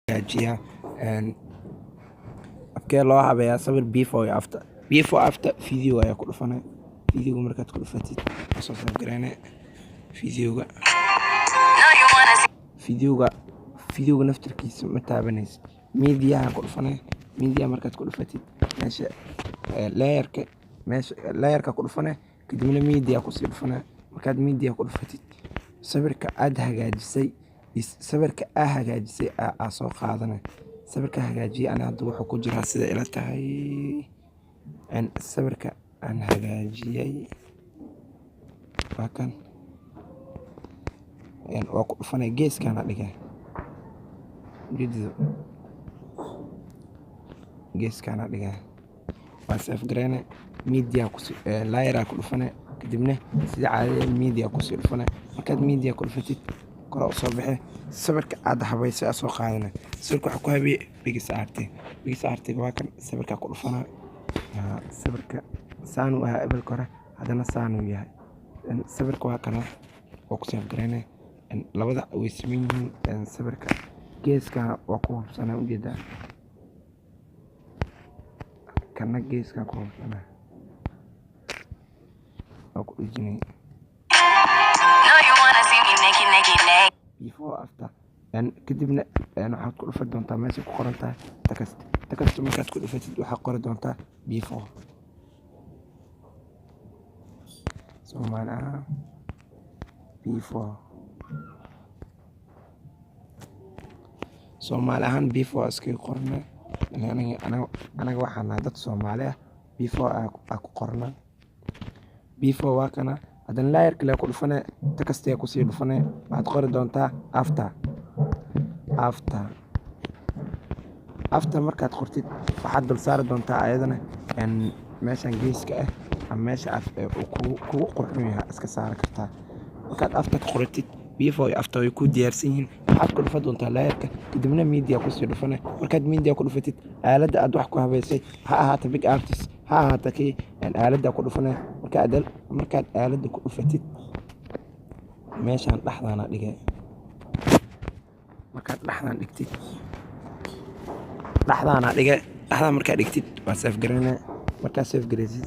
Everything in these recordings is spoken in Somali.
hagaajiyaa afkee loo habeeyaa sawir before iyo after video ayaa ku dhufanay videoga markaad ku dhufatid soo sawirane videoga naftirkiisa ma taabanaysid media ku dhufanay media markaad ku dhufatid meesha layerka ku dhufanay kadibna media ku sii dhufanay markaad media ku dhufatid sawirka aad hagaajisay soo qaadanay sawirka hagaajiyay ana hadda wuxuu ku jiraa sida ila tahay sawirka aan hagaajiyay waakan waa ku dhufanay geeskana dhigay geeskana dhigay waa save gareene media ku layer ku dhufanay kadibna sida caadiga media ku sii dhufanay markaad media ku dhufatid kor u soo baxay sawirka aad habaysay soo qaadanay sawirka waxa ku habeeyay PixArt waa kan sawirka ku dhufanay sawirka saanu ah ebel kore hadana saanu yahay sawirka waa kan oo ku save gareene labada way siman sawirka geeska waa ku hubsanaa u jeedaa kana geeska ku hubsanaa oo ku dhijinay before after kadibna waxaad ku dhufan doontaa meesha ku qoran tahay text markaad ku dhufatid waxaad qori doontaa before Soomaaliya before iska qorna anaga waxaan nahay dad Soomaali ah before ku qorna before waa kana hadan layer kale ku dhufanay text ku sii dhufanay waxaad qori doontaa after markaad qortid waxaad dul saari doontaa ayadana meeshan geeska ah ama meesha aad kugu qurxin yahay iska saari kartaa markaad after qortid before iyo after way ku diyaarsan yihiin waxaad ku dhufan doontaa layerka kadibna media ku sii dhufanay markaad media ku dhufatid aaladda aad wax ku habeysay ha ahaato PixArt ha ahaato kii aaladda ku dhufanay markaad aaladda ku dhufatid meeshan dhaxdana dhigay markaad dhaxdan dhigtid dhaxda markaad dhigtid waa save gareene markaad save gareysid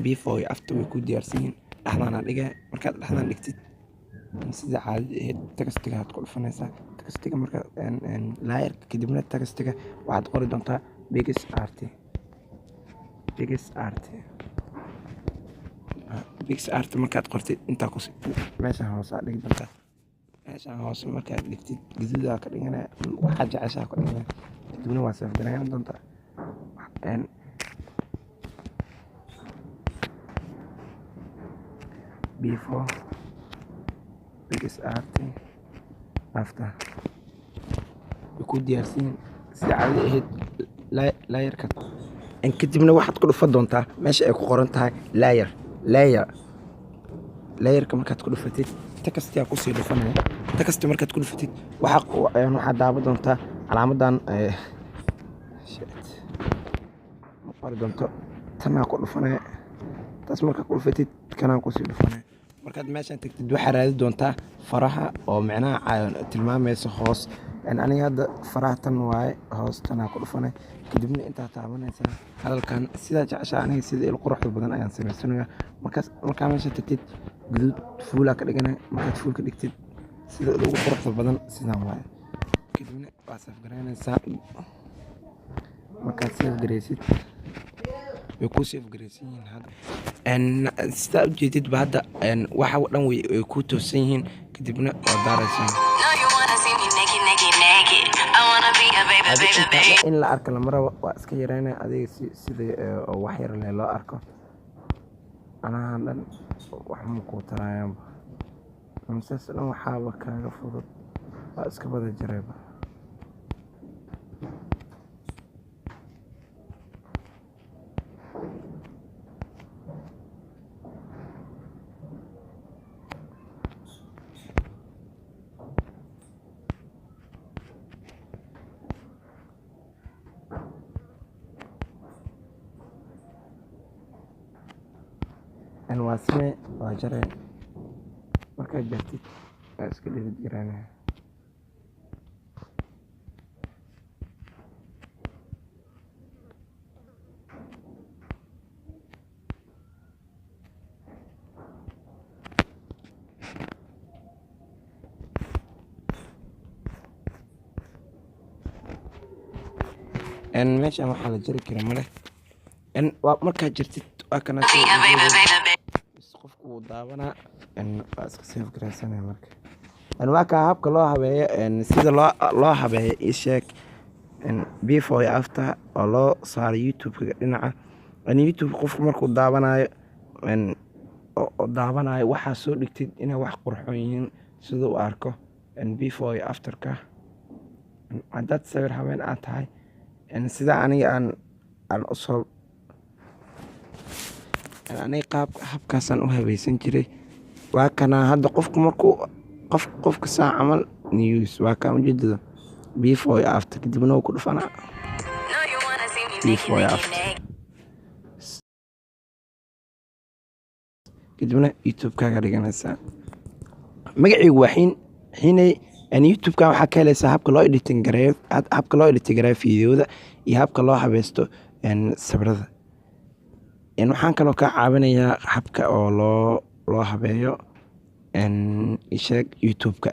before iyo after way ku diyaarsan yihiin dhaxdana dhigay markaad dhaxdan dhigtid sida caadi textiga aad ku dhufanaysaa textiga marka layer kadibna textiga waxaad qori doontaa PixArt markaad qortid inta ku meeshan hoose dhig doontaa meeshan hoose markaad dhigtid gaduuda ka dhigana waxa jeceshaa ku dhigana kadibna waa save gareyn doontaa before PixArt after ku diyaarsin si caadi ahayd layerka kadibna waxaad ku dhufan doontaa meesha ay ku qoran tahay layerka markaad ku dhufatid text ku sii dhufanay text markaad ku dhufatid waxa daaban doontaa calaamadan qori doonto tan ku dhufanay taas markaad ku dhufatid kana ku sii dhufanay markaad meeshan tagtid waxa raadi doontaa faraha oo macnaha tilmaamaysa hoos aniga hadda faraha tan waaye hoos tan ku dhufanay kadibna inta taabanaysa halkan sida jeceshaa aniga sida il quruxda badan ayaan sameysanayaa markaa meesha tagtid guduud fuula ka dhigana markaad fuul ka dhigtid sida ugu quruxda badan sidaan waaye kadibna waa save gareynaysaa markaad save gareysid way ku save gareysan yihiin hadda sida ujeedid ba hadda waxa dhan way ku toosan yihiin kadibna waa daaraysaa in la arko lamaro waa iska yareynaya adiga sida wax yar loo arko anahan dhan wax ma ku tarayaan amsas dhan waxaaba kaaga fudud waa iska bada jareeba waa sime waa jareen markaad jartid iska dhigid garaynaya meeshaan waxaa la jari kara male waa markaa jirtid waa kana qofku wuu daawanaa waa iska save garaysanaya marka waa kaa habka loo habeeyo sida loo habeeyo ii sheeg before iyo after oo loo saaro youtube-ka dhinaca youtube qofku markuu daawanayo oo daawanayo waxaa soo dhigtid inay wax qurxoon yihiin sida uu arko before iyo afterka haddaad sawir habeen aad tahay sida aniga aan usoo aniga qaabka habkaasaan u habaysan jiray waa kana hadda qofku markuu qofka saa camal news waa kaan ujeedada before iyo after kadibna wuu ku dhufanaa before iyo after kadibna youtube-kaaga dhiganaysaa magacaygu waa xiinay youtube-ka waxaa ka helaysaa habka loo editing gareeyo fiidiyoda iyo habka loo habaysto sawirada waxaan kaloo kaa caawinayaa habka oo loo habeeyo isheeg youtube-ka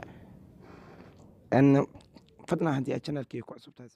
fadlan haddii aad channelkayga ku cusub tahay